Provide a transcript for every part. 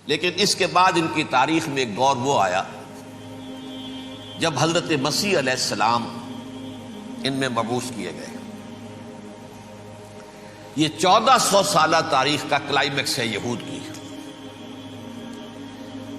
لیکن اس کے بعد ان کی تاریخ میں ایک دور وہ آیا جب حضرت مسیح علیہ السلام ان میں مبعوث کیے گئے۔ یہ 1400 سالہ تاریخ کا کلائمیکس ہے یہود کی۔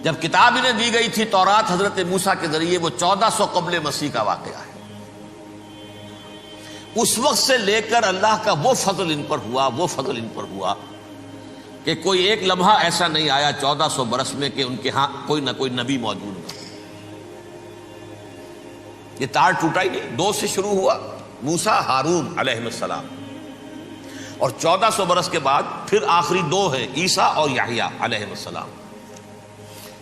جب کتاب انہیں دی گئی تھی تورات حضرت موسیٰ کے ذریعے، وہ 1400 قبل مسیح کا واقعہ ہے۔ اس وقت سے لے کر اللہ کا وہ فضل ان پر ہوا کہ کوئی ایک لمحہ ایسا نہیں آیا 1400 برس میں کہ ان کے ہاں کوئی نہ کوئی نبی موجود ہو۔ یہ تار ٹوٹا ہی نہیں، 2 سے شروع ہوا، موسیٰ ہارون علیہ السلام، اور 1400 برس کے بعد پھر آخری 2 ہیں، عیسیٰ اور یحییٰ علیہ السلام۔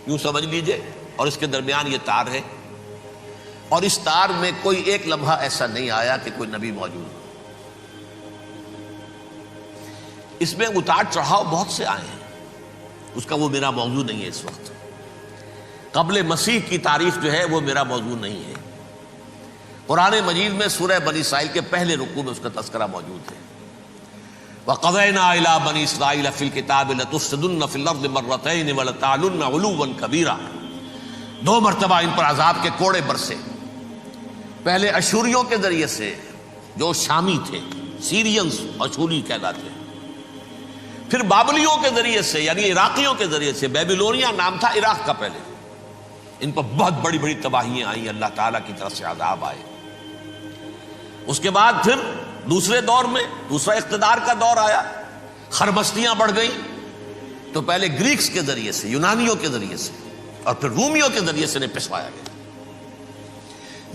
یوں سمجھ لیجئے، اور اس کے درمیان یہ تار ہے، اور اس تار میں کوئی ایک لمحہ ایسا نہیں آیا کہ کوئی نبی موجود ہو۔ اس میں اتار چڑھاؤ بہت سے آئے ہیں، اس کا وہ میرا موضوع نہیں ہے اس وقت۔ قبل مسیح کی تاریخ جو ہے وہ میرا موضوع نہیں ہے۔ قرآن مجید میں سورہ بنی اسرائیل کے پہلے رکوع میں اس کا تذکرہ موجود ہے۔ وَقَضَيْنَا إِلَىٰ بَنِي إِسْرَائِيلَ فِي الْكِتَابِ لَتُفْسِدُنَّ فِي الْأَرْضِ مَرَّتَيْنِ وَلَتَعْلُنَّ عُلُوًّا كَبِيرًا۔ 2 مرتبہ ان پر عذاب کے کوڑے برسے، پہلے اشوریوں کے ذریعے سے جو شامی تھے، سیرینز اشوری کہلاتے ہیں، پھر بابلیوں کے ذریعے سے یعنی عراقیوں کے ذریعے سے، بیبیلونیا نام تھا عراق کا پہلے، ان پر بہت بڑی بڑی تباہیاں آئیں، اللہ تعالیٰ کی طرف سے عذاب آئے۔ اس کے بعد پھر دوسرے دور میں دوسرا اقتدار کا دور آیا، خربستیاں بڑھ گئیں، تو پہلے گریکس کے ذریعے سے، یونانیوں کے ذریعے سے، اور پھر رومیوں کے ذریعے سے انہیں پسوایا گیا۔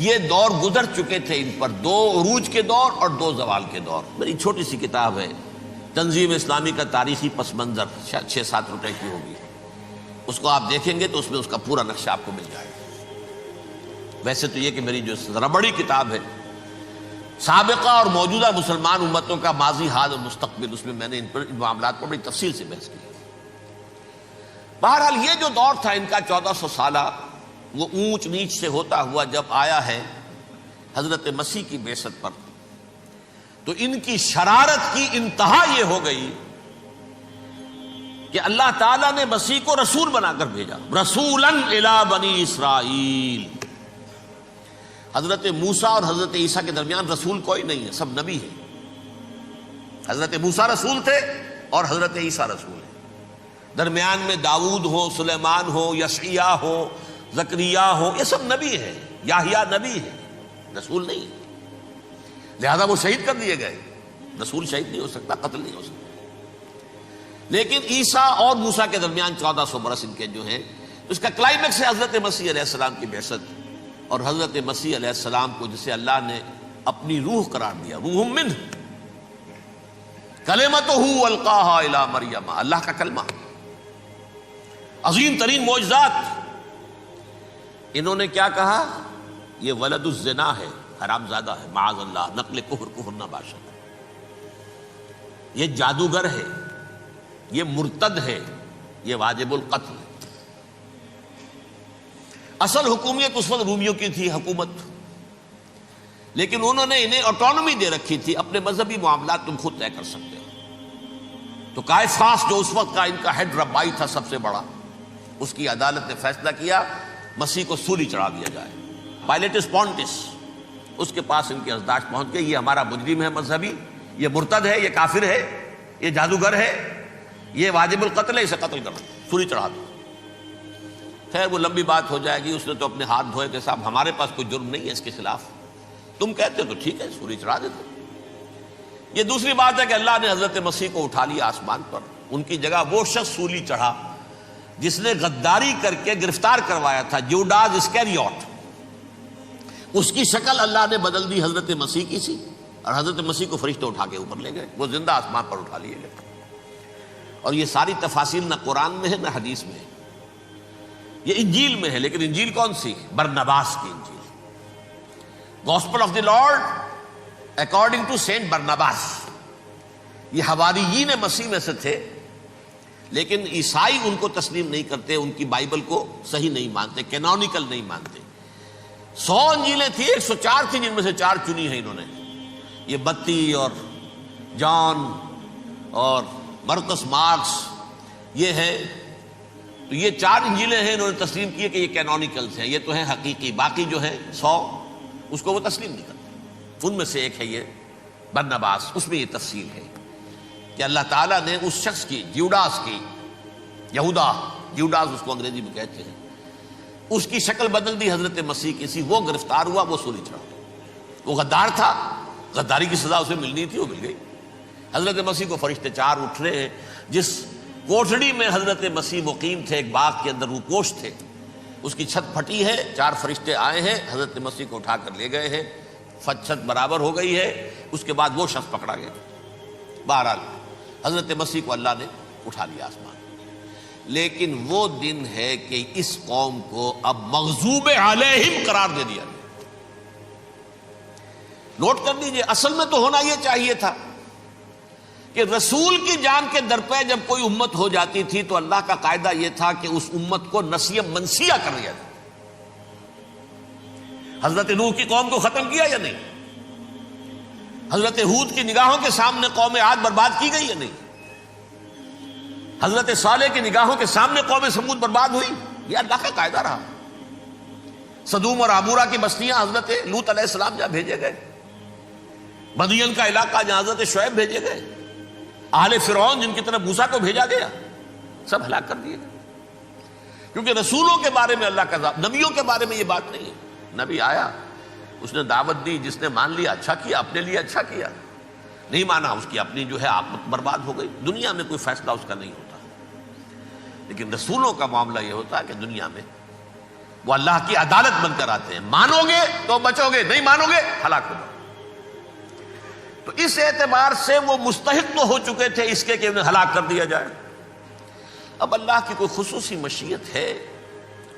یہ دور گزر چکے تھے ان پر، 2 عروج کے دور اور 2 زوال کے دور۔ میری چھوٹی سی کتاب ہے تنظیم اسلامی کا تاریخی پس منظر، شاید 6-7 روپے کی ہوگی، اس کو آپ دیکھیں گے تو اس میں اس کا پورا نقشہ آپ کو مل جائے گا۔ ویسے تو یہ کہ میری جو ذرا بڑی کتاب ہے سابقہ اور موجودہ مسلمان امتوں کا ماضی، حال اور مستقبل، اس میں میں نے ان معاملات پر بڑی تفصیل سے بحث کی۔ بہرحال یہ جو دور تھا ان کا 1400 سالہ، وہ اونچ نیچ سے ہوتا ہوا جب آیا ہے حضرت مسیح کی بعثت پر، تو ان کی شرارت کی انتہا یہ ہو گئی کہ اللہ تعالیٰ نے مسیح کو رسول بنا کر بھیجا، رسولاً الی بنی اسرائیل۔ حضرت موسیٰ اور حضرت عیسیٰ کے درمیان رسول کوئی نہیں ہے، سب نبی ہیں۔ حضرت موسیٰ رسول تھے اور حضرت عیسیٰ رسول ہیں۔ درمیان میں داؤد ہو، سلیمان ہو، یشعیاء ہو، زکریا ہو، یہ سب نبی ہیں، یحییٰ نبی ہے، رسول نہیں ہے۔ لہذا وہ شہید کر دیے گئے، رسول شہید نہیں ہو سکتا، قتل نہیں ہو سکتا۔ لیکن عیسیٰ اور موسیٰ کے درمیان 1400 برس ان کے جو ہیں، اس کا کلائمیکس ہے حضرت مسیح علیہ السلام کی بعثت، اور حضرت مسیح علیہ السلام کو جسے اللہ نے اپنی روح قرار دیا، روح منہ، کلمتہ القاہا الی مریم، اللہ کا کلمہ، عظیم ترین معجزات۔ انہوں نے کیا کہا؟ یہ ولد الزنا ہے، حرام زادہ ہے، معاذ اللہ، نقل کفر نہ باشد، یہ جادوگر ہے، یہ مرتد ہے، یہ واجب القتل ہے۔ اصل حکومت اس وقت رومیوں کی تھی حکومت، لیکن انہوں نے انہیں آٹونومی دے رکھی تھی، اپنے مذہبی معاملات تم خود طے کر سکتے ہو۔ تو کائفاس جو اس وقت کا ان کا ہیڈ ربائی تھا سب سے بڑا، اس کی عدالت نے فیصلہ کیا مسیح کو سولی چڑھا دیا جائے۔ پائلیٹس پونٹس، اس کے پاس ان کی ازداج پہنچ گئی، یہ ہمارا مجرم ہے مذہبی، یہ مرتد ہے، یہ کافر ہے، یہ جادوگر ہے، یہ واجب القتل ہے، اسے قتل کرو، سولی چڑھا دو۔ خیر وہ لمبی بات ہو جائے گی، اس نے تو اپنے ہاتھ دھوئے کہ صاحب ہمارے پاس کوئی جرم نہیں ہے اس کے خلاف، تم کہتے ہو تو ٹھیک ہے، سولی چڑھا دیتے۔ یہ دوسری بات ہے کہ اللہ نے حضرت مسیح کو اٹھا لیا آسمان پر، ان کی جگہ وہ شخص سولی چڑھا جس نے غداری کر کے گرفتار کروایا تھا، جوڈاس اسکیریوٹ، اس کی شکل اللہ نے بدل دی حضرت مسیح کی سی، اور حضرت مسیح کو فرشتے اٹھا کے اوپر لے گئے، وہ زندہ آسمان پر اٹھا لیے گئے۔ اور یہ ساری تفاصیل نہ قرآن میں ہے نہ حدیث میں ہے، یہ انجیل میں ہے۔ لیکن انجیل کون سی؟ برنباس کی انجیل، gospel of the Lord according to Saint Barnabas. یہ حواریین مسیح میں سے تھے، لیکن عیسائی ان کو تسلیم نہیں کرتے، ان کی بائبل کو صحیح نہیں مانتے، کینونیکل نہیں مانتے۔ 100 انجیلیں تھیں، 104 تھیں، جن میں سے 4 چنی ہیں انہوں نے، یہ بتی اور جان اور مرکس مارکس، یہ ہے تو یہ 4 انجیلیں ہیں، انہوں نے تسلیم کیے کہ یہ کینونیکلز ہیں، یہ تو ہیں حقیقی، باقی جو ہے 100 اس کو وہ تسلیم نہیں کرتے۔ ان میں سے ایک ہے یہ برنباس، اس میں یہ تفصیل ہے کہ اللہ تعالیٰ نے اس شخص کی، جیوڈاس کی، جیوڈاس اس کو انگریزی میں کہتے ہیں، اس کی شکل بدل دی حضرت مسیح کی سی، وہ گرفتار ہوا، وہ سولی چڑھا۔ وہ غدار تھا، غداری کی سزا اسے ملنی تھی، وہ مل گئی۔ حضرت مسیح کو فرشتے 4 اٹھ رہے ہیں، جس کوٹھڑی میں حضرت مسیح مقیم تھے، ایک باغ کے اندر روپوش تھے، اس کی چھت پھٹی ہے، 4 فرشتے آئے ہیں، حضرت مسیح کو اٹھا کر لے گئے ہیں، چھت برابر ہو گئی ہے۔ اس کے بعد وہ شخص پکڑا گیا۔ بہرحال حضرت مسیح کو اللہ نے اٹھا لیا آسمان۔ لیکن وہ دن ہے کہ اس قوم کو اب مغضوب علیہم قرار دے دیا۔ نوٹ کر لیجئے، اصل میں تو ہونا یہ چاہیے تھا کہ رسول کی جان کے در پہ جب کوئی امت ہو جاتی تھی تو اللہ کا قاعدہ یہ تھا کہ اس امت کو نسیہ منسیہ کر دیا جائے۔ حضرت نوح کی قوم کو ختم کیا یا نہیں؟ حضرت ہود کی نگاہوں کے سامنے قوم عاد برباد کی گئی یا نہیں؟ حضرت صالح کی نگاہوں کے سامنے قوم سمود برباد ہوئی؟ یہ اللہ کا قاعدہ رہا۔ سدوم اور عمورہ کی بستیاں حضرت لوط علیہ السلام جہاں بھیجے گئے، مدین کا علاقہ جہاں حضرت شعیب بھیجے گئے، اہل فرعون جن کی طرف موسیٰ کو بھیجا گیا، سب ہلاک کر دیے گئے۔ کیونکہ رسولوں کے بارے میں اللہ کا، نبیوں کے بارے میں یہ بات نہیں ہے۔ نبی آیا، اس نے دعوت دی، جس نے مان لیا اچھا کیا، اپنے لیے اچھا کیا، نہیں مانا اس کی اپنی جو ہے عاقبت برباد ہو گئی۔ دنیا میں کوئی فیصلہ اس کا نہیں ہوتا، لیکن رسولوں کا معاملہ یہ ہوتا ہے کہ دنیا میں وہ اللہ کی عدالت بن کر آتے ہیں۔ مانو گے تو بچو گے، نہیں مانو گے ہلاک ہو جاؤ۔ تو اس اعتبار سے وہ مستحق تو ہو چکے تھے اس کے کہ انہیں ہلاک کر دیا جائے۔ اب اللہ کی کوئی خصوصی مشیت ہے،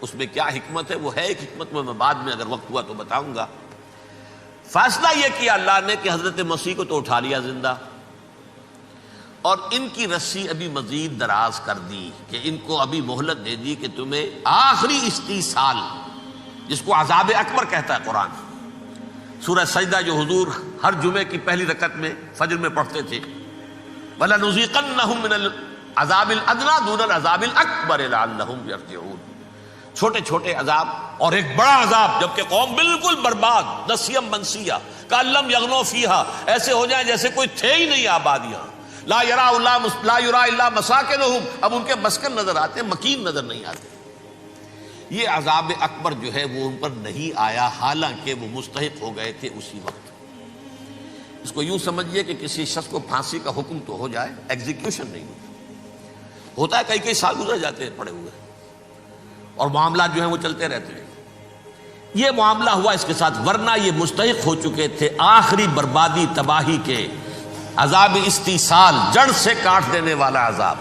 اس میں کیا حکمت ہے؟ وہ ہے ایک حکمت، میں بعد میں اگر وقت ہوا تو بتاؤں گا۔ فیصلہ یہ کیا اللہ نے کہ حضرت مسیح کو تو اٹھا لیا زندہ، اور ان کی رسی ابھی مزید دراز کر دی، کہ ان کو ابھی مہلت دے دی کہ تمہیں آخری استیصال، جس کو عذاب اکبر کہتا ہے قرآن، سورہ سجدہ جو حضور ہر جمعے کی پہلی رکعت میں فجر میں پڑھتے تھے، وَلَنُذِيقَنَّهُم مِّنَ الْعَذَابِ الْأَدْنَىٰ دُونَ الْعَذَابِ الْأَكْبَرِ لَعَلَّهُمْ يَرْجِعُونَ۔ چھوٹے چھوٹے عذاب اور ایک بڑا عذاب، جبکہ قوم بالکل برباد، نسیم منسیہ، کأن لم یغنوا فیہا، ایسے ہو جائیں جیسے کوئی تھے ہی نہیں آبادیاں، لا یرا الا مساکنہم، اب ان کے مسکن نظر آتے، مکین نظر نہیں آتے۔ یہ عذاب اکبر جو ہے وہ ان پر نہیں آیا، حالانکہ وہ مستحق ہو گئے تھے اسی وقت۔ اس کو یوں سمجھیے کہ کسی شخص کو پھانسی کا حکم تو ہو جائے، ایگزیکیوشن نہیں ہوتا ہے، کئی سال گزر جاتے ہیں پڑے ہوئے، اور معاملات جو ہیں وہ چلتے رہتے ہیں۔ یہ معاملہ ہوا اس کے ساتھ، ورنہ یہ مستحق ہو چکے تھے آخری بربادی تباہی کے، عذاب استیصال، جڑ سے کاٹ دینے والا عذاب،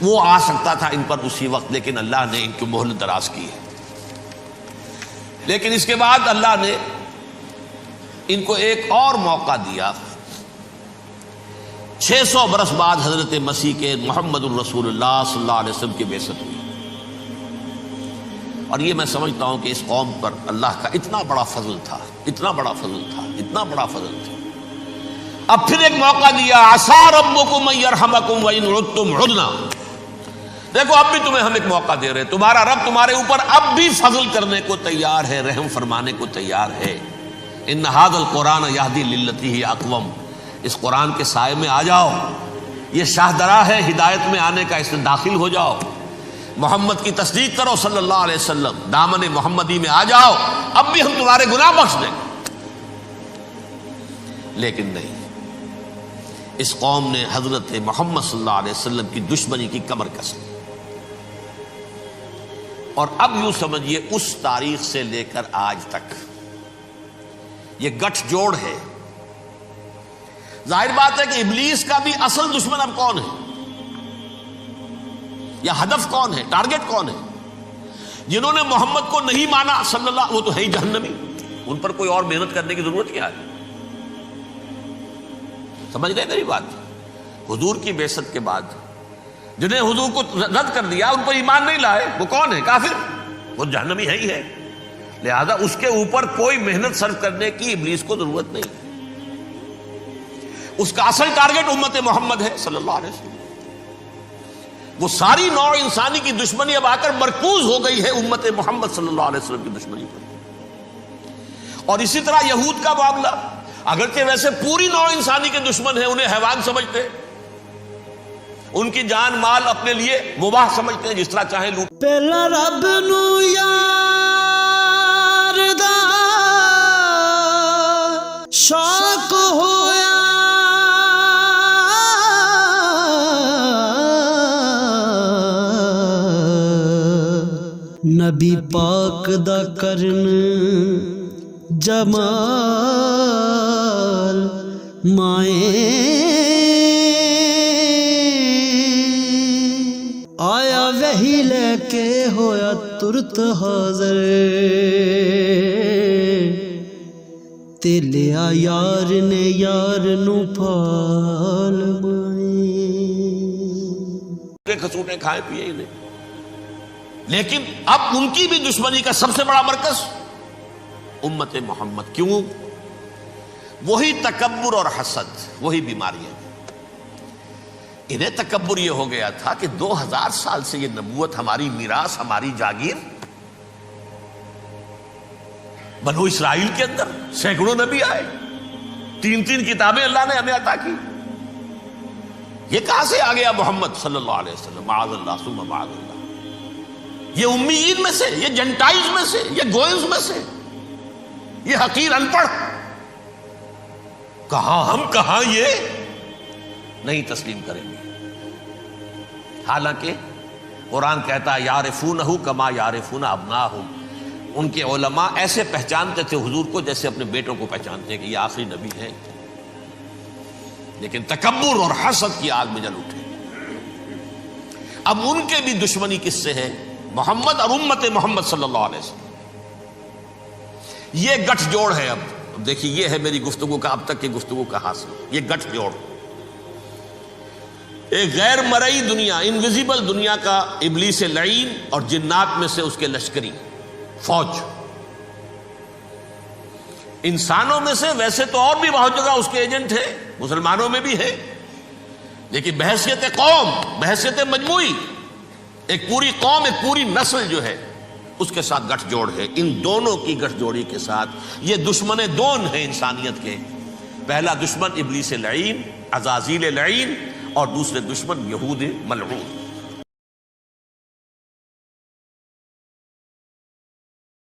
وہ آ سکتا تھا ان پر اسی وقت، لیکن اللہ نے ان کی مہلت دراز کی ہے۔ لیکن اس کے بعد اللہ نے ان کو ایک اور موقع دیا۔ 600 برس بعد حضرت مسیح کے محمد الرسول اللہ صلی اللہ علیہ وسلم کی بعثت ہوئی، اور یہ میں سمجھتا ہوں کہ اس قوم پر اللہ کا اتنا بڑا فضل تھا، اتنا بڑا فضل تھا، اتنا بڑا فضل تھا۔ اب پھر ایک موقع دیا، عسیٰ ربکم ان یرحمکم وان عدتم عدنا، دیکھو اب بھی تمہیں ہم ایک موقع دے رہے ہیں، تمہارا رب تمہارے اوپر اب بھی فضل کرنے کو تیار ہے، رحم فرمانے کو تیار ہے۔ ان ھذا القرآن یہدی للتی ہی اقوم، اس قرآن کے سائے میں آ جاؤ، یہ شاہدرا ہے ہدایت میں آنے کا، اس میں داخل ہو جاؤ، محمد کی تصدیق کرو صلی اللہ علیہ وسلم، دامن محمدی میں آ جاؤ، اب بھی ہم تمہارے گناہ بخش دیں۔ لیکن نہیں، اس قوم نے حضرت محمد صلی اللہ علیہ وسلم کی دشمنی کی کمر کس لی، اور اب یوں سمجھیے اس تاریخ سے لے کر آج تک یہ گٹھ جوڑ ہے۔ ظاہر بات ہے کہ ابلیس کا بھی اصل دشمن اب کون ہے، یا ہدف کون ہے، ٹارگٹ کون ہے؟ جنہوں نے محمد کو نہیں مانا صلی اللہ، وہ تو ہے ہی جہنمی، ان پر کوئی اور محنت کرنے کی ضرورت کیا ہے؟ سمجھ گئے میری بات؟ حضور کی بعثت کے بعد جنہیں حضور کو رد کر دیا، ان پر ایمان نہیں لائے، وہ کون ہے؟ کافر، وہ جہنمی ہے ہی ہے۔ لہذا اس کے اوپر کوئی محنت صرف کرنے کی ابلیس کو ضرورت نہیں، اس کا اصل ٹارگٹ امت محمد ہے صلی اللہ علیہ وسلم۔ وہ ساری نوع انسانی کی دشمنی اب آ کر مرکوز ہو گئی ہے امت محمد صلی اللہ علیہ وسلم کی دشمنی پر. اور اسی طرح یہود کا معاملہ، اگرچہ ویسے پوری نوع انسانی کے دشمن ہیں، انہیں حیوان سمجھتے ہیں، ان کی جان مال اپنے لیے مباح سمجھتے ہیں، جس طرح چاہیں لوٹ. پہلا رب نو یار دا شوق ہویا، نبی پاک دا کرن جمال مائیں آیا وہی لے کے ہویا ترت حاضر، تے لیا یار نے یار نو پھال مائیں. کھسوٹے کھائے پیے انہیں، لیکن اب ان کی بھی دشمنی کا سب سے بڑا مرکز امت محمد. کیوں؟ وہی تکبر اور حسد، وہی بیماریاں. انہیں تکبر یہ ہو گیا تھا کہ 2000 سال سے یہ نبوت ہماری میراث، ہماری جاگیر. بنو اسرائیل کے اندر سینکڑوں نبی آئے، 3 کتابیں اللہ نے ہمیں عطا کی. یہ کہاں سے آ گیا محمد صلی اللہ علیہ وسلم؟ معاذ اللہ ثم معاذ اللہ. یہ امیین میں سے، یہ جنٹائلز میں سے، یہ گوئنز میں سے، یہ حقیر ان پڑھ. کہاں ہم، کہاں یہ نہیں تسلیم کریں گے. حالانکہ قرآن کہتا ہے یعرفونہ کما یعرفون ابناہم. ان کے علماء ایسے پہچانتے تھے حضور کو جیسے اپنے بیٹوں کو پہچانتے ہیں کہ یہ آخری نبی ہے. لیکن تکبر اور حسد کی آگ میں جل اٹھے. اب ان کے بھی دشمنی کس سے ہے؟ محمد اور امت محمد صلی اللہ علیہ وسلم. یہ گٹھ جوڑ ہے. اب دیکھیے، یہ ہے میری گفتگو کا اب تک کی گفتگو کا حاصل، یہ گٹھ جوڑ. ایک غیر مرئی دنیا، انویزیبل دنیا کا ابلیس لعین اور جنات میں سے اس کے لشکری فوج. انسانوں میں سے ویسے تو اور بھی بہت جگہ اس کے ایجنٹ ہیں، مسلمانوں میں بھی ہے، لیکن بحیثیت قوم، بحیثیت مجموعی، ایک پوری قوم، ایک پوری نسل جو ہے اس کے ساتھ گٹھ جوڑ ہے. ان دونوں کی گٹھ جوڑی کے ساتھ یہ دشمن دون ہیں انسانیت کے. پہلا دشمن ابلیس لعین، عزازیل لعین، اور دوسرے دشمن یہود ملعون.